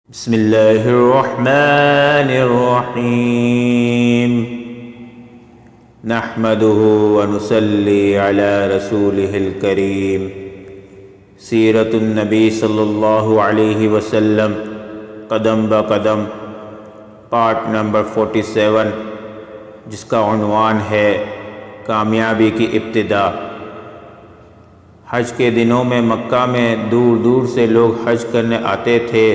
بسم اللہ الرحمن الرحیم نحمده ونصلی علی رسولہ الکریم سیرت النبی صلی اللہ علیہ وسلم قدم بقدم پارٹ نمبر 47 جس کا عنوان ہے کامیابی کی ابتدا۔ حج کے دنوں میں مکہ میں دور دور سے لوگ حج کرنے آتے تھے۔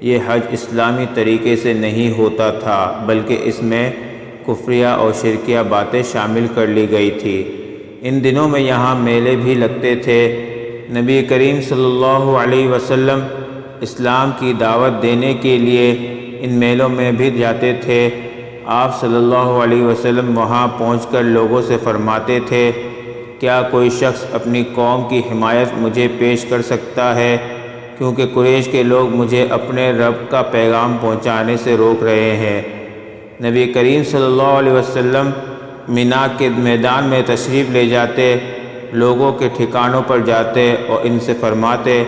یہ حج اسلامی طریقے سے نہیں ہوتا تھا بلکہ اس میں کفریہ اور شرکیہ باتیں شامل کر لی گئی تھی۔ ان دنوں میں یہاں میلے بھی لگتے تھے۔ نبی کریم صلی اللہ علیہ وسلم اسلام کی دعوت دینے کے لیے ان میلوں میں بھی جاتے تھے۔ آپ صلی اللہ علیہ وسلم وہاں پہنچ کر لوگوں سے فرماتے تھے، کیا کوئی شخص اپنی قوم کی حمایت مجھے پیش کر سکتا ہے، کیونکہ قریش کے لوگ مجھے اپنے رب کا پیغام پہنچانے سے روک رہے ہیں۔ نبی کریم صلی اللہ علیہ وسلم مینا کے میدان میں تشریف لے جاتے، لوگوں کے ٹھکانوں پر جاتے اور ان سے فرماتے،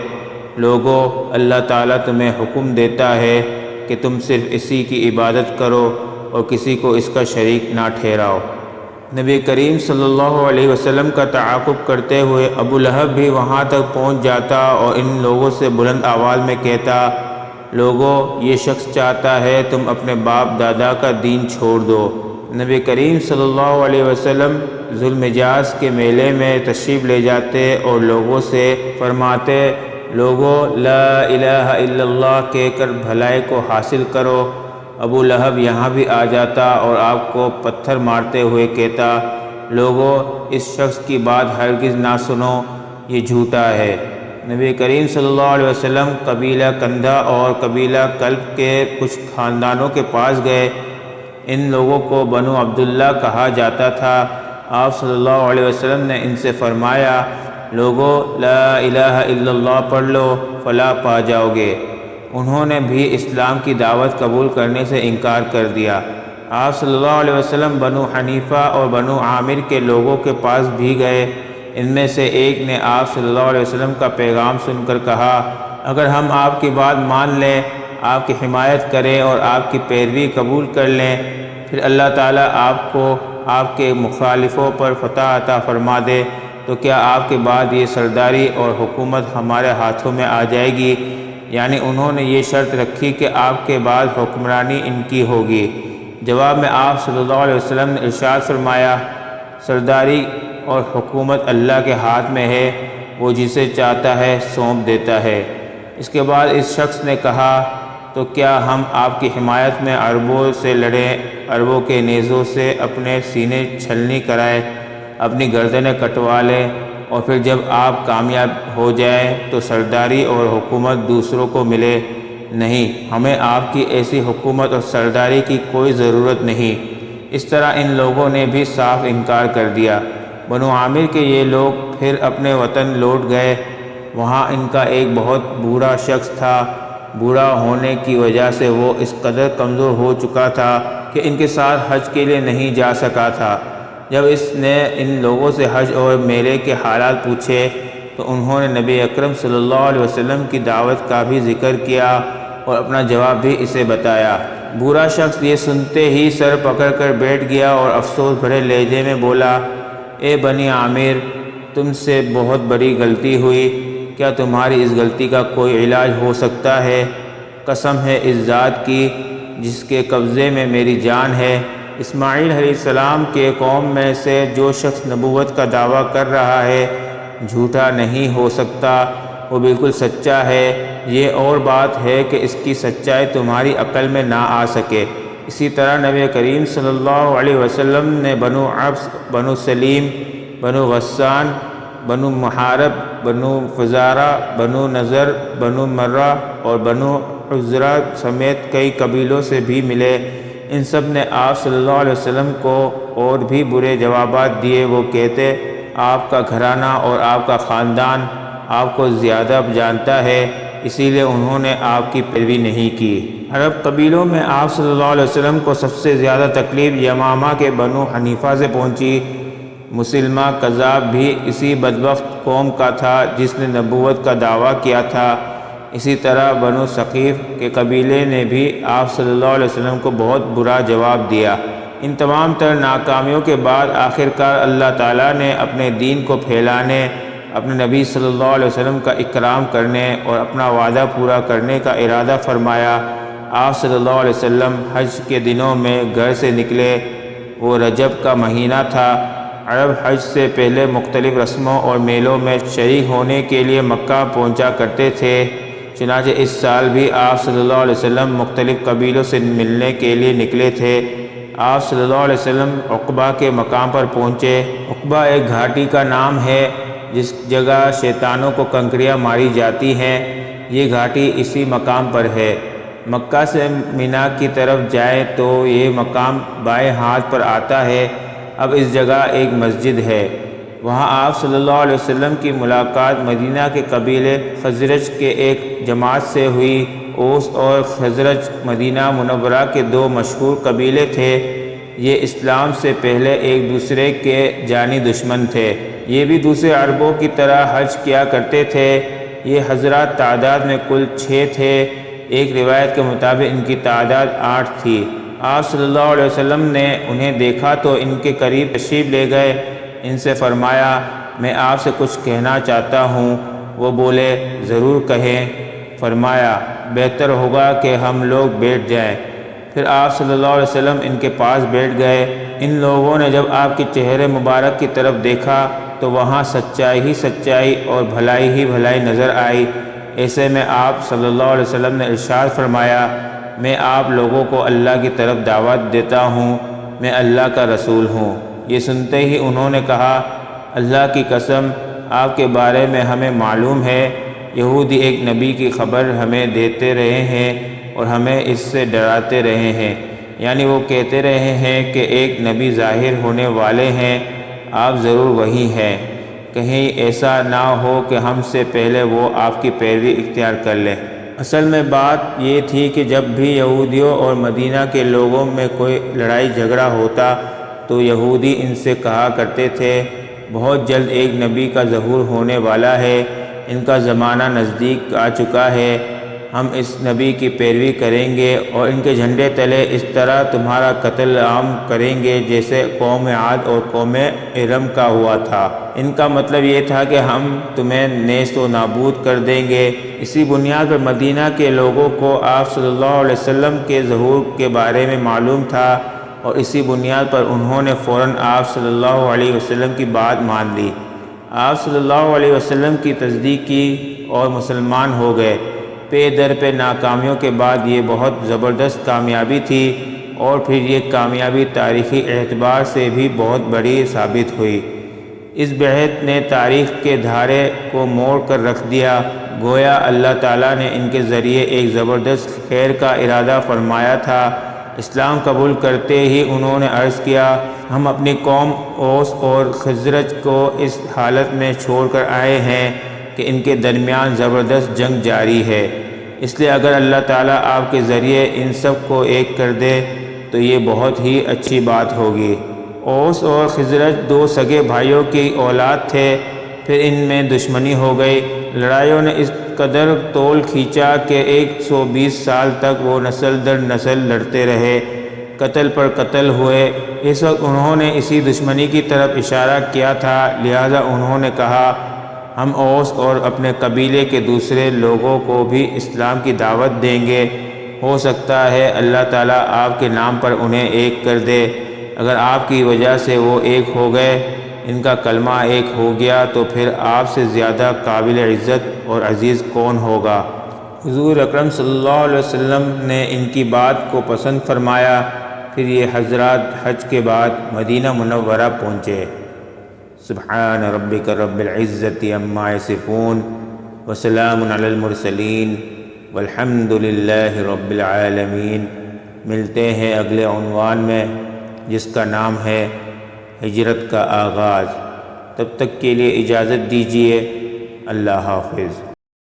لوگوں، اللہ تعالیٰ تمہیں حکم دیتا ہے کہ تم صرف اسی کی عبادت کرو اور کسی کو اس کا شریک نہ ٹھہراؤ۔ نبی کریم صلی اللہ علیہ وسلم کا تعاقب کرتے ہوئے ابو لہب بھی وہاں تک پہنچ جاتا اور ان لوگوں سے بلند آواز میں کہتا، لوگوں، یہ شخص چاہتا ہے تم اپنے باپ دادا کا دین چھوڑ دو۔ نبی کریم صلی اللہ علیہ وسلم ذو الحجاج کے میلے میں تشریف لے جاتے اور لوگوں سے فرماتے، لوگوں، لا الہ الا اللہ کہہ کر بھلائی کو حاصل کرو۔ ابو لہب یہاں بھی آ جاتا اور آپ کو پتھر مارتے ہوئے کہتا، لوگوں، اس شخص کی بات ہرگز نہ سنو، یہ جھوٹا ہے۔ نبی کریم صلی اللہ علیہ وسلم قبیلہ کندہ اور قبیلہ کلب کے کچھ خاندانوں کے پاس گئے۔ ان لوگوں کو بنو عبداللہ کہا جاتا تھا۔ آپ صلی اللہ علیہ وسلم نے ان سے فرمایا، لوگوں، لا الہ الا اللہ پڑھ لو، فلاح پا جاؤ گے۔ انہوں نے بھی اسلام کی دعوت قبول کرنے سے انکار کر دیا۔ آپ صلی اللہ علیہ وسلم بنو حنیفہ اور بنو عامر کے لوگوں کے پاس بھی گئے۔ ان میں سے ایک نے آپ صلی اللہ علیہ وسلم کا پیغام سن کر کہا، اگر ہم آپ کی بات مان لیں، آپ کی حمایت کریں اور آپ کی پیروی قبول کر لیں، پھر اللہ تعالیٰ آپ کو آپ کے مخالفوں پر فتح عطا فرما دے، تو کیا آپ کے بعد یہ سرداری اور حکومت ہمارے ہاتھوں میں آ جائے گی؟ یعنی انہوں نے یہ شرط رکھی کہ آپ کے بعد حکمرانی ان کی ہوگی۔ جواب میں آپ صلی اللہ علیہ وسلم نے ارشاد فرمایا، سرداری اور حکومت اللہ کے ہاتھ میں ہے، وہ جسے چاہتا ہے سونپ دیتا ہے۔ اس کے بعد اس شخص نے کہا، تو کیا ہم آپ کی حمایت میں عربوں سے لڑیں، عربوں کے نیزوں سے اپنے سینے چھلنی کرائیں، اپنی گردنیں کٹوا لیں، اور پھر جب آپ کامیاب ہو جائیں تو سرداری اور حکومت دوسروں کو ملے؟ نہیں، ہمیں آپ کی ایسی حکومت اور سرداری کی کوئی ضرورت نہیں۔ اس طرح ان لوگوں نے بھی صاف انکار کر دیا۔ بنو عامر کے یہ لوگ پھر اپنے وطن لوٹ گئے۔ وہاں ان کا ایک بہت بوڑھا شخص تھا۔ بوڑھا ہونے کی وجہ سے وہ اس قدر کمزور ہو چکا تھا کہ ان کے ساتھ حج کے لیے نہیں جا سکا تھا۔ جب اس نے ان لوگوں سے حج اور میلے کے حالات پوچھے تو انہوں نے نبی اکرم صلی اللہ علیہ وسلم کی دعوت کا بھی ذکر کیا اور اپنا جواب بھی اسے بتایا۔ بوڑھا شخص یہ سنتے ہی سر پکڑ کر بیٹھ گیا اور افسوس بھرے لہجے میں بولا، اے بنی عامر، تم سے بہت بڑی غلطی ہوئی۔ کیا تمہاری اس غلطی کا کوئی علاج ہو سکتا ہے؟ قسم ہے اس ذات کی جس کے قبضے میں میری جان ہے، اسماعیل علیہ السلام کے قوم میں سے جو شخص نبوت کا دعویٰ کر رہا ہے جھوٹا نہیں ہو سکتا، وہ بالکل سچا ہے۔ یہ اور بات ہے کہ اس کی سچائی تمہاری عقل میں نہ آ سکے۔ اسی طرح نبی کریم صلی اللہ علیہ وسلم نے بنو عبس، بنو سلیم، بنو غسان، بنو محارب، بنو فزارہ، بنو نذر، بنو مرہ اور بنو عذرہ سمیت کئی قبیلوں سے بھی ملے۔ ان سب نے آپ صلی اللہ علیہ وسلم کو اور بھی برے جوابات دیے۔ وہ کہتے، آپ کا گھرانہ اور آپ کا خاندان آپ کو زیادہ جانتا ہے، اسی لیے انہوں نے آپ کی پیروی نہیں کی۔ عرب قبیلوں میں آپ صلی اللہ علیہ وسلم کو سب سے زیادہ تکلیف یمامہ کے بنو حنیفہ سے پہنچی۔ مسلمہ کذاب بھی اسی بدبخت قوم کا تھا جس نے نبوت کا دعویٰ کیا تھا۔ اسی طرح بنو ثقیف کے قبیلے نے بھی آپ صلی اللہ علیہ وسلم کو بہت برا جواب دیا۔ ان تمام تر ناکامیوں کے بعد آخرکار اللہ تعالیٰ نے اپنے دین کو پھیلانے، اپنے نبی صلی اللہ علیہ وسلم کا اکرام کرنے اور اپنا وعدہ پورا کرنے کا ارادہ فرمایا۔ آپ صلی اللہ علیہ وسلم حج کے دنوں میں گھر سے نکلے۔ وہ رجب کا مہینہ تھا۔ عرب حج سے پہلے مختلف رسموں اور میلوں میں شریک ہونے کے لیے مکہ پہنچا کرتے تھے۔ چنانچہ اس سال بھی آپ صلی اللہ علیہ وسلم مختلف قبیلوں سے ملنے کے لیے نکلے تھے۔ آپ صلی اللہ علیہ وسلم عقبہ کے مقام پر پہنچے۔ عقبہ ایک گھاٹی کا نام ہے جس جگہ شیطانوں کو کنکریاں ماری جاتی ہیں۔ یہ گھاٹی اسی مقام پر ہے۔ مکہ سے مینا کی طرف جائیں تو یہ مقام بائیں ہاتھ پر آتا ہے۔ اب اس جگہ ایک مسجد ہے۔ وہاں آپ صلی اللہ علیہ وسلم کی ملاقات مدینہ کے قبیلے خزرج کے ایک جماعت سے ہوئی۔ اوس اور خزرج مدینہ منورہ کے دو مشہور قبیلے تھے۔ یہ اسلام سے پہلے ایک دوسرے کے جانی دشمن تھے۔ یہ بھی دوسرے عربوں کی طرح حج کیا کرتے تھے۔ یہ حضرات تعداد میں کل 6 تھے۔ ایک روایت کے مطابق ان کی تعداد 8 تھی۔ آپ صلی اللہ علیہ وسلم نے انہیں دیکھا تو ان کے قریب تشریف لے گئے۔ ان سے فرمایا، میں آپ سے کچھ کہنا چاہتا ہوں۔ وہ بولے، ضرور کہیں۔ فرمایا، بہتر ہوگا کہ ہم لوگ بیٹھ جائیں۔ پھر آپ صلی اللہ علیہ وسلم ان کے پاس بیٹھ گئے۔ ان لوگوں نے جب آپ کے چہرے مبارک کی طرف دیکھا تو وہاں سچائی ہی سچائی اور بھلائی ہی بھلائی نظر آئی۔ ایسے میں آپ صلی اللہ علیہ وسلم نے ارشاد فرمایا، میں آپ لوگوں کو اللہ کی طرف دعوت دیتا ہوں، میں اللہ کا رسول ہوں۔ یہ سنتے ہی انہوں نے کہا، اللہ کی قسم، آپ کے بارے میں ہمیں معلوم ہے، یہودی ایک نبی کی خبر ہمیں دیتے رہے ہیں اور ہمیں اس سے ڈراتے رہے ہیں، یعنی وہ کہتے رہے ہیں کہ ایک نبی ظاہر ہونے والے ہیں، آپ ضرور وہی ہیں، کہیں ایسا نہ ہو کہ ہم سے پہلے وہ آپ کی پیروی اختیار کر لیں۔ اصل میں بات یہ تھی کہ جب بھی یہودیوں اور مدینہ کے لوگوں میں کوئی لڑائی جھگڑا ہوتا تو یہودی ان سے کہا کرتے تھے، بہت جلد ایک نبی کا ظہور ہونے والا ہے، ان کا زمانہ نزدیک آ چکا ہے، ہم اس نبی کی پیروی کریں گے اور ان کے جھنڈے تلے اس طرح تمہارا قتل عام کریں گے جیسے قوم عاد اور قوم ارم کا ہوا تھا۔ ان کا مطلب یہ تھا کہ ہم تمہیں نیست و نابود کر دیں گے۔ اسی بنیاد پر مدینہ کے لوگوں کو آپ صلی اللہ علیہ وسلم کے ظہور کے بارے میں معلوم تھا اور اسی بنیاد پر انہوں نے فوراً آپ صلی اللہ علیہ وسلم کی بات مان لی۔ آپ صلی اللہ علیہ وسلم کی تصدیق کی اور مسلمان ہو گئے۔ پے در پہ ناکامیوں کے بعد یہ بہت زبردست کامیابی تھی اور پھر یہ کامیابی تاریخی اعتبار سے بھی بہت بڑی ثابت ہوئی۔ اس بیعت نے تاریخ کے دھارے کو موڑ کر رکھ دیا۔ گویا اللہ تعالیٰ نے ان کے ذریعے ایک زبردست خیر کا ارادہ فرمایا تھا۔ اسلام قبول کرتے ہی انہوں نے عرض کیا، ہم اپنی قوم اوس اور خزرج کو اس حالت میں چھوڑ کر آئے ہیں کہ ان کے درمیان زبردست جنگ جاری ہے، اس لیے اگر اللہ تعالیٰ آپ کے ذریعے ان سب کو ایک کر دے تو یہ بہت ہی اچھی بات ہوگی۔ اوس اور خزرج دو سگے بھائیوں کی اولاد تھے، پھر ان میں دشمنی ہو گئی۔ لڑائیوں نے اس قدر طول کھینچا کہ 120 سال تک وہ نسل در نسل لڑتے رہے، قتل پر قتل ہوئے۔ اس وقت انہوں نے اسی دشمنی کی طرف اشارہ کیا تھا، لہذا انہوں نے کہا، ہم اوس اور اپنے قبیلے کے دوسرے لوگوں کو بھی اسلام کی دعوت دیں گے، ہو سکتا ہے اللہ تعالیٰ آپ کے نام پر انہیں ایک کر دے۔ اگر آپ کی وجہ سے وہ ایک ہو گئے، ان کا کلمہ ایک ہو گیا تو پھر آپ سے زیادہ قابل عزت اور عزیز کون ہوگا۔ حضور اکرم صلی اللہ علیہ وسلم نے ان کی بات کو پسند فرمایا۔ پھر یہ حضرات حج کے بعد مدینہ منورہ پہنچے۔ سبحان ربک رب العزت عما یصفون وسلام علی المرسلین والحمد للہ رب العالمین۔ ملتے ہیں اگلے عنوان میں جس کا نام ہے ہجرت کا آغاز۔ تب تک کے لیے اجازت دیجیے، اللہ حافظ۔